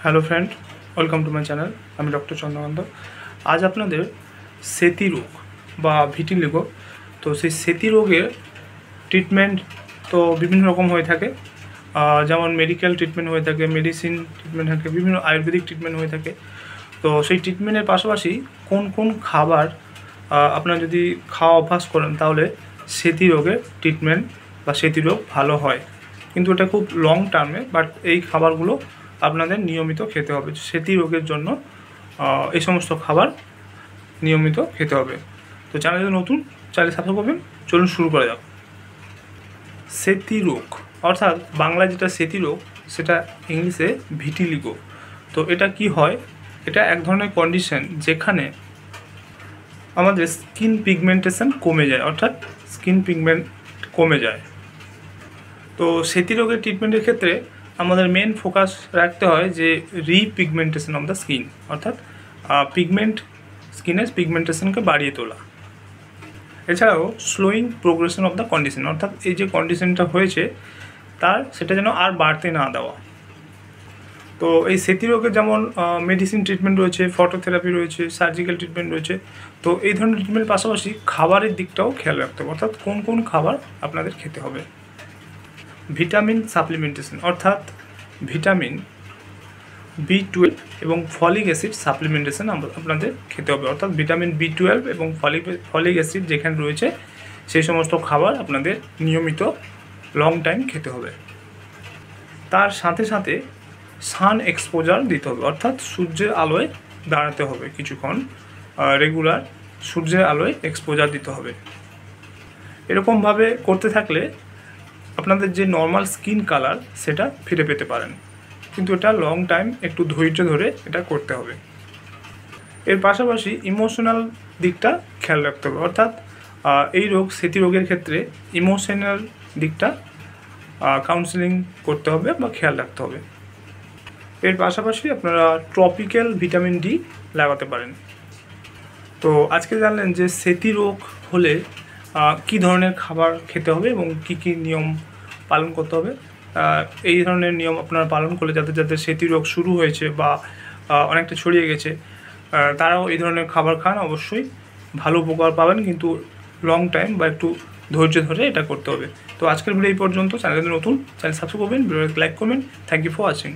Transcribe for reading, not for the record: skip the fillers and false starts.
Hello friend, welcome to my channel. আমি doctor Chandrakant. আজ আপনাদের সেতি রোগ বা ভিটিলিগো, তো সেই সেতি রোগের ট্রিটমেন্ট তো বিভিন্ন রকম হয়ে থাকে। যেমন মেডিকেল ট্রিটমেন্ট হয়ে থাকে, মেডিসিন ট্রিটমেন্ট থাকে, বিভিন্ন আয়ুর্বেদিক ট্রিটমেন্ট হয়ে থাকে। তো সেই ট্রিটমেন্টের পাশাপাশি কোন কোন খাবার আপনারা যদি খাওয়া অভ্যাস করেন তাহলে সেতি রোগের ট্রিটমেন্ট বা সেতি রোগ ভালো হয়। কিন্তু এটা খুব লং টার্মে, বাট এই খাবারগুলো আপনাদের নিয়মিত খেতে হবে। সেতি রোগের জন্য এই সমস্ত খাবার নিয়মিত খেতে হবে। তো চ্যানেল নতুন, চ্যানেল সাবস্ক্রাইব করবেন। চলুন শুরু করা যাক। সেতি রোগ অর্থাৎ বাংলায় যেটা সেতি রোগ, সেটা ইংলিশে ভিটিলিগো। তো এটা কি হয়? এটা এক ধরনের কন্ডিশন যেখানে আমাদের স্কিন পিগমেন্টেশন কমে যায়, অর্থাৎ স্কিন পিগমেন্ট কমে যায়। তো সেতি রোগের ট্রিটমেন্টের ক্ষেত্রে আমাদের মেন ফোকাস রাখতে হয় যে রিপিগমেন্টেশন অফ দ্য স্কিন, অর্থাৎ স্কিনের পিগমেন্টেশনকে বাড়িয়ে তোলা। এছাড়াও slowing progression of the condition, অর্থাৎ এই যে কন্ডিশনটা হয়েছে সেটা যেন আর বাড়তে না দেওয়া। তো এই সেতি রোগের যেমন মেডিসিন ট্রিটমেন্ট রয়েছে, ফটোথেরাপি রয়েছে, সার্জিক্যাল ট্রিটমেন্ট রয়েছে। তো এই ধরনের ট্রিটমেন্টের পাশাপাশি খাবারের দিকটাও খেয়াল রাখতে হবে, অর্থাৎ কোন কোন খাবার আপনাদের খেতে হবে। ভিটামিন সাপ্লিমেন্টেশন, অর্থাৎ ভিটামিন B12 এবং ফলিক অ্যাসিড সাপ্লিমেন্টেশন আপনাদের খেতে হবে। অর্থাৎ ভিটামিন B12 এবং ফলিক অ্যাসিড যেখানে রয়েছে সেই সমস্ত খাবার আপনাদের নিয়মিত লং টাইম খেতে হবে। তার সাথে সাথে সান এক্সপোজার দিতে হবে, অর্থাৎ সূর্যের আলোয় দাঁড়াতে হবে কিছুক্ষণ, রেগুলার সূর্যের আলোয় এক্সপোজার দিতে হবে। এরকমভাবে করতে থাকলে আপনাদের যে নর্মাল স্কিন কালার সেটা ফিরে পেতে পারেন, কিন্তু এটা লং টাইম একটু ধৈর্য ধরে এটা করতে হবে। এর পাশাপাশি ইমোশনাল দিকটা খেয়াল রাখতে হবে, অর্থাৎ এই সেতি রোগের ক্ষেত্রে ইমোশনাল দিকটা কাউন্সেলিং করতে হবে বা খেয়াল রাখতে হবে। এর পাশাপাশি আপনারা ট্রপিক্যাল ভিটামিন ডি লাগাতে পারেন। তো আজকে জানলেন যে সেতি রোগ হলে কী ধরনের খাবার খেতে হবে এবং কী কী নিয়ম পালন করতে হবে। এই ধরনের নিয়ম আপনারা পালন করলে যাদের সেতি রোগ শুরু হয়েছে বা অনেকটা ছড়িয়ে গেছে, তারাও এই ধরনের খাবার খান, অবশ্যই ভালো উপকার পাবেন, কিন্তু লং টাইম বা একটু ধৈর্য ধরে এটা করতে হবে। তো আজকের ভিডিও এই পর্যন্ত। চ্যানেল নতুন, চ্যানেল সাবস্ক্রাইব করবেন, ভিডিওকে লাইক করবেন। Thank you for watching.